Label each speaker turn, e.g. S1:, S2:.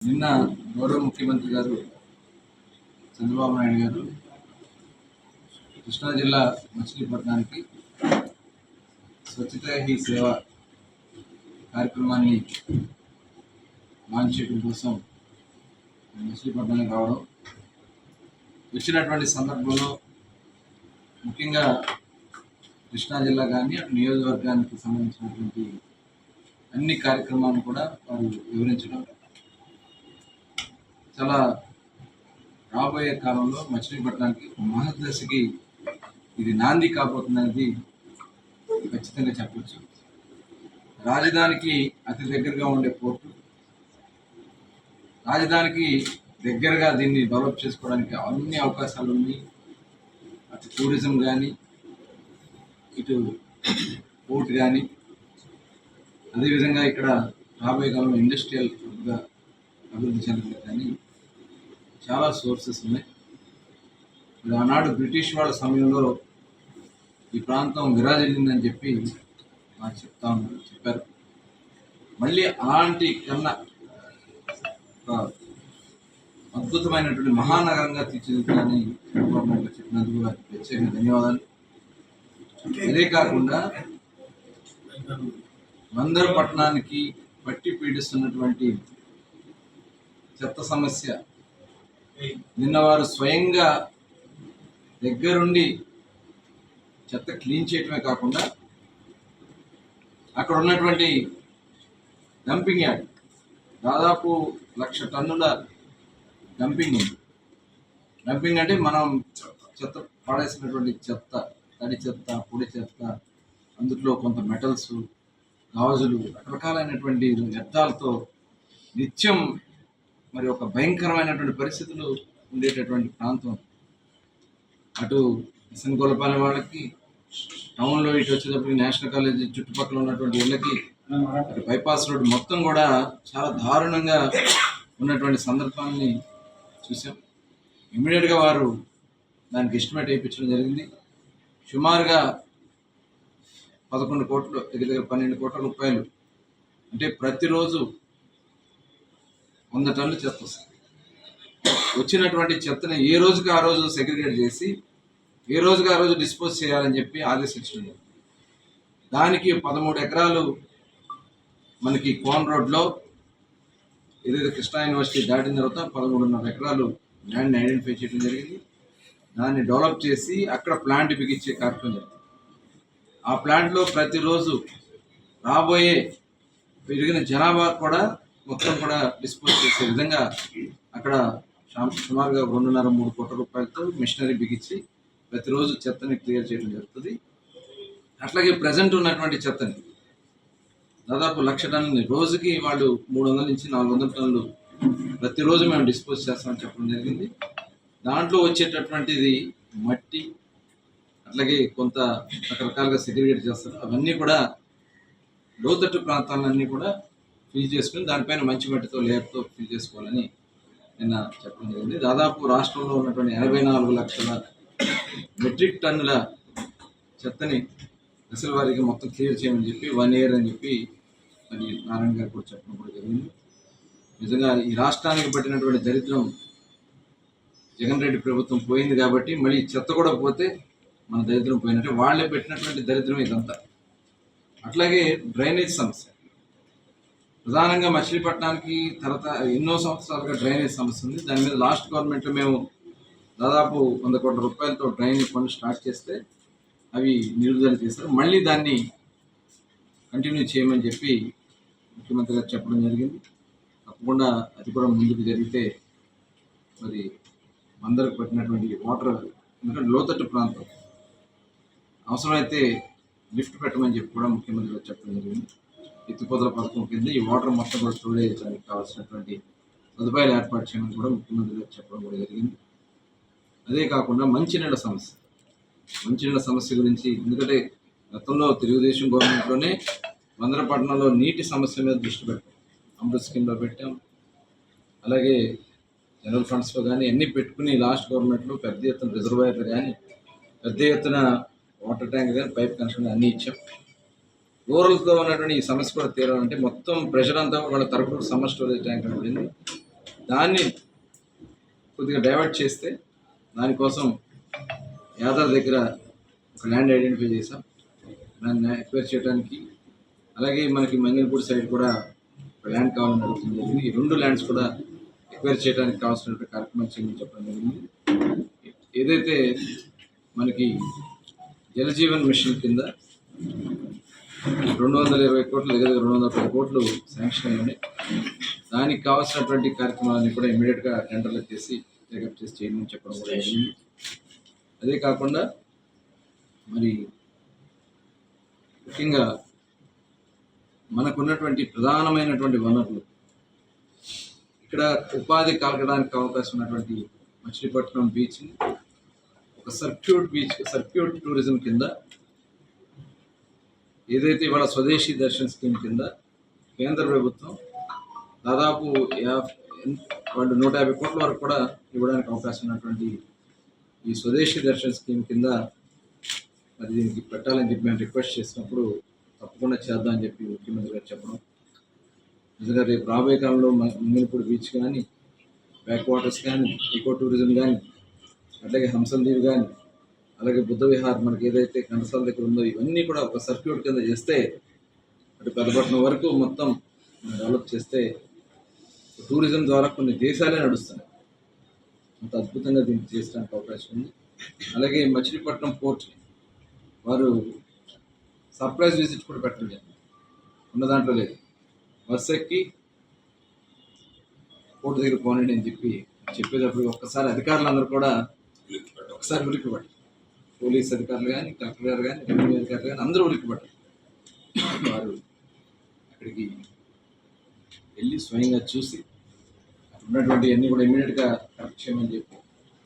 S1: నిన్న గౌరవ ముఖ్యమంత్రి గారు చంద్రబాబు నాయుడు గారు కృష్ణా జిల్లా మచిలీపట్నానికి స్వచ్ఛత హీ సేవ కార్యక్రమాన్ని లాంచ్ చేయడం కోసం మచిలీపట్నానికి రావడం, వచ్చినటువంటి సందర్భంలో ముఖ్యంగా కృష్ణా జిల్లా కానీ అటు నియోజకవర్గానికి సంబంధించినటువంటి అన్ని కార్యక్రమాలను కూడా వారు వివరించడం, చాలా రాబోయే కాలంలో మచిలీపట్నానికి మహదశకి ఇది నాంది కాబోతుందనేది ఖచ్చితంగా చెప్పచ్చు. రాజధానికి అతి దగ్గరగా ఉండే పోర్టు, రాజధానికి దగ్గరగా దీన్ని డెవలప్ చేసుకోవడానికి అన్ని అవకాశాలు ఉన్నాయి. అటు టూరిజం కానీ, ఇటు పోర్ట్ కానీ, అదేవిధంగా ఇక్కడ రాబోయే కాలంలో ఇండస్ట్రియల్ హబ్గా అభివృద్ధి చెందడానికి కానీ చాలా సోర్సెస్ ఉన్నాయి. ఆనాడు బ్రిటిష్ వాళ్ళ సమయంలో ఈ ప్రాంతం విరాజిల్లిందని చెప్పి నాకు చెప్పారు. మళ్ళీ అలాంటి కన్నా ఒక అద్భుతమైనటువంటి మహానగరంగా తీర్చిదిద్దాలని చంద్రబాబు నాయుడు చెప్పినందుకు వారికి ప్రత్యేకంగా ధన్యవాదాలు. అదే కాకుండా బందరు పట్టణానికి పట్టి పీడిస్తున్నటువంటి చెత్త సమస్య నిన్న వారు స్వయంగా దగ్గరుండి చెత్త క్లీన్ చేయటమే కాకుండా అక్కడ ఉన్నటువంటి డంపింగ్ యార్డ్ దాదాపు 1,00,000 టన్నుల డంపింగ్ ఉంది. డంపింగ్ అంటే మనం చెత్త పడేసినటువంటి చెత్త, తడి చెత్త, పొడి చెత్త, అందులో కొంత మెటల్స్, గాజులు, రకరకాలైనటువంటి వ్యర్థాలతో నిత్యం మరి ఒక భయంకరమైనటువంటి పరిస్థితులు ఉండేటటువంటి ప్రాంతం. అటు ఎస్ఎన్ వాళ్ళకి టౌన్లో ఇటు వచ్చేటప్పటికి నేషనల్ కాలేజీ చుట్టుపక్కల ఉన్నటువంటి ఇళ్ళకి అటు బైపాస్ రోడ్డు మొత్తం కూడా చాలా దారుణంగా ఉన్నటువంటి సందర్భాన్ని చూసాం. ఇమ్మీడియట్గా వారు దానికి ఎస్టిమేట్ వేయించడం జరిగింది. సుమారుగా 11 కోట్లు, దగ్గర 12 కోట్ల రూపాయలు, అంటే ప్రతిరోజు 100 టన్నులు చెత్త వస్తుంది. వచ్చినటువంటి చెత్తని ఏ రోజుకి ఆ రోజు సెగ్రిగేట్ చేసి ఏ రోజుకి ఆ రోజు డిస్పోజ్ చేయాలని చెప్పి ఆదేశించడం. దానికి 13 ఎకరాలు మనకి కోన్ రోడ్లో ఏదైతే కృష్ణా యూనివర్సిటీ దాటిన తర్వాత 13.5 ఎకరాలు ల్యాండ్ని ఐడెంటిఫై చేయడం జరిగింది. దాన్ని డెవలప్ చేసి అక్కడ ప్లాంట్ బిగించే కార్యక్రమం జరిగింది. ఆ ప్లాంట్లో ప్రతిరోజు రాబోయే పెరిగిన జనాభా కూడా మొత్తం కూడా డిస్పోజ్ చేసే విధంగా అక్కడ సుమారుగా 2.5-3 కోట్ల రూపాయలతో మిషనరీ బిగించి ప్రతిరోజు చెత్తని క్లియర్ చేయడం జరుగుతుంది. అట్లాగే ప్రజెంట్ ఉన్నటువంటి చెత్తని దాదాపు 1,00,000 టన్నులు రోజుకి వాళ్ళు 300 నుంచి 400 టన్నులు ప్రతిరోజు మేము డిస్పోజ్ చేస్తామని చెప్పడం జరిగింది. దాంట్లో వచ్చేటటువంటిది మట్టి, అట్లాగే కొంత రకరకాలుగా సెగ్రిగేట్ చేస్తారు. అవన్నీ కూడా లోతట్టు ప్రాంతాలన్నీ కూడా ఫిల్ చేసుకుని దానిపైన మంచి మట్టితో లేయర్తో ఫిల్ చేసుకోవాలని నిన్న చెప్పడం జరిగింది. దాదాపు రాష్ట్రంలో ఉన్నటువంటి 84 లక్షల మెట్రిక్ టన్నుల చెత్తని దశల వారీగా మొత్తం క్లియర్ చేయమని చెప్పి 1 year అని చెప్పి మరి నారాయణ గారు కూడా చెప్పడం కూడా జరిగింది. నిజంగా ఈ రాష్ట్రానికి పట్టినటువంటి దరిద్రం జగన్ రెడ్డి ప్రభుత్వం పోయింది కాబట్టి మళ్ళీ చెత్త కూడా పోతే మన దరిద్రం పోయినట్టే. వాళ్ళే పెట్టినటువంటి దరిద్రం ఇదంతా. అట్లాగే డ్రైనేజ్ సమస్య ప్రధానంగా మచిలీపట్నానికి తర్వాత ఎన్నో సంవత్సరాలుగా డ్రైనేజ్ సమస్య ఉంది. దాని మీద లాస్ట్ గవర్నమెంట్లో మేము దాదాపు 100 కోట్ల రూపాయలతో డ్రైనేజ్ ఫండ్ స్టార్ట్ చేస్తే అవి నిలుదల చేశారు. మళ్ళీ దాన్ని కంటిన్యూ చేయమని చెప్పి ముఖ్యమంత్రి గారు చెప్పడం జరిగింది. తప్పకుండా అది కూడా ముందుకు జరిగితే మరి అందరికి పట్టినటువంటి వాటర్, ఎందుకంటే లోతట్టు ప్రాంతం, అవసరమైతే లిఫ్ట్ పెట్టమని చెప్పి కూడా ముఖ్యమంత్రి గారు చెప్పడం జరిగింది. ఎత్తిపోతల పథకం కింద ఈ వాటర్ మొత్తం కూడా స్టోరేజ్ చేయడానికి కావాల్సినటువంటి సదుపాయాలు ఏర్పాటు చేయమని కూడా ముఖ్యమంత్రి గారు చెప్పడం కూడా జరిగింది. అదే కాకుండా మంచినీళ్ళ సమస్య గురించి, ఎందుకంటే గతంలో తెలుగుదేశం గవర్నమెంట్లోనే బందరపట్నంలో నీటి సమస్య మీద దృష్టి పెట్టాం. అమృత్ స్కీమ్లో పెట్టాం, అలాగే జనరల్ ఫండ్స్లో కానీ అన్నీ పెట్టుకుని లాస్ట్ గవర్నమెంట్లో పెద్ద ఎత్తున రిజర్వాయర్లు కానీ, పెద్ద ఎత్తున వాటర్ ట్యాంక్ కానీ, పైప్ కనెక్షన్ అన్నీ ఇచ్చాం. రూరల్స్లో ఉన్నటువంటి ఈ సమస్య కూడా తీరాలంటే మొత్తం ప్రెషర్ అంతా వాళ్ళ తరపున సమ్మర్ స్టోరేజ్ ట్యాంక్ అని పడింది. దాన్ని కొద్దిగా డైవర్ట్ చేస్తే దానికోసం యాదాద్రి దగ్గర ఒక ల్యాండ్ ఐడెంటిఫై చేసాం. దాన్ని ఎక్వైర్ చేయడానికి, అలాగే మనకి మంగళపూడి సైడ్ కూడా ఒక ల్యాండ్ కావాలని అడుగుతుంది. ఈ 2 ల్యాండ్స్ కూడా ఎక్వైర్ చేయడానికి కావాల్సినటువంటి కార్యక్రమం చేయమని చెప్పడం జరిగింది. ఏదైతే మనకి జలజీవన్ మిషన్ కింద 220 కోట్లు, దగ్గర 210 కోట్లు శాంక్షన్ అయ్యి దానికి కావాల్సినటువంటి కార్యక్రమాలన్నీ కూడా ఇమీడియట్గా టెండర్లు చేసి టేకప్ చేసి చేయమని చెప్పడం కూడా జరిగింది. అదే కాకుండా మరి ముఖ్యంగా మనకున్నటువంటి ప్రధానమైనటువంటి వనరులు, ఇక్కడ ఉపాధి కలగడానికి అవకాశం ఉన్నటువంటి మచిలీపట్నం బీచ్ని ఒక సర్క్యూట్ టూరిజం కింద, ఏదైతే ఇవాళ స్వదేశీ దర్శన్ స్కీమ్ కింద కేంద్ర ప్రభుత్వం దాదాపు 150 కోట్ల వరకు కూడా ఇవ్వడానికి అవకాశం ఉన్నటువంటి ఈ స్వదేశీ దర్శన్ స్కీమ్ కింద మరి దీనికి పెట్టాలని చెప్పి మేము రిక్వెస్ట్ చేసినప్పుడు తప్పకుండా చేద్దామని చెప్పి ముఖ్యమంత్రి గారు చెప్పడం, నిజంగా రేపు రాబోయే కాలంలో మంగళపూడి బీచ్ కానీ, బ్యాక్ వాటర్స్ కానీ, ఈకో టూరిజం కానీ, అట్లాగే హంసందీవ్ కానీ, అలాగే బుద్ధ విహార్ మనకి ఏదైతే కండసాల దగ్గర ఉందో ఇవన్నీ కూడా ఒక సర్క్యూట్ కింద చేస్తే అటు పెద్దపట్నం వరకు మొత్తం డెవలప్ చేస్తే టూరిజం ద్వారా కొన్ని దేశాలే నడుస్తున్నాయి. అంత అద్భుతంగా దీన్ని చేయడానికి అవకాశం ఉంది. అలాగే మచిలీపట్నం పోర్ట్ వారు సర్ప్రైజ్ విజిట్ కూడా పెట్టడం జరిగింది. ఉన్న దాంట్లో లేదు, బస్ ఎక్కి పోర్టు దగ్గర పోనండి అని చెప్పేటప్పుడు ఒక్కసారి అధికారులందరూ కూడా ఒకసారి ఉలిక్కిపడ్డారు. పోలీస్ అధికారులు కానీ, కలెక్టర్ గారు కానీ, రెవెన్యూ అధికారులు కానీ అందరూ ఉలిక్కిపడ్డారు. వారు అక్కడికి వెళ్ళి స్వయంగా చూసి ఉన్నటువంటి అన్నీ కూడా ఇమీడియట్గా కరెక్ట్ చేయమని చెప్పి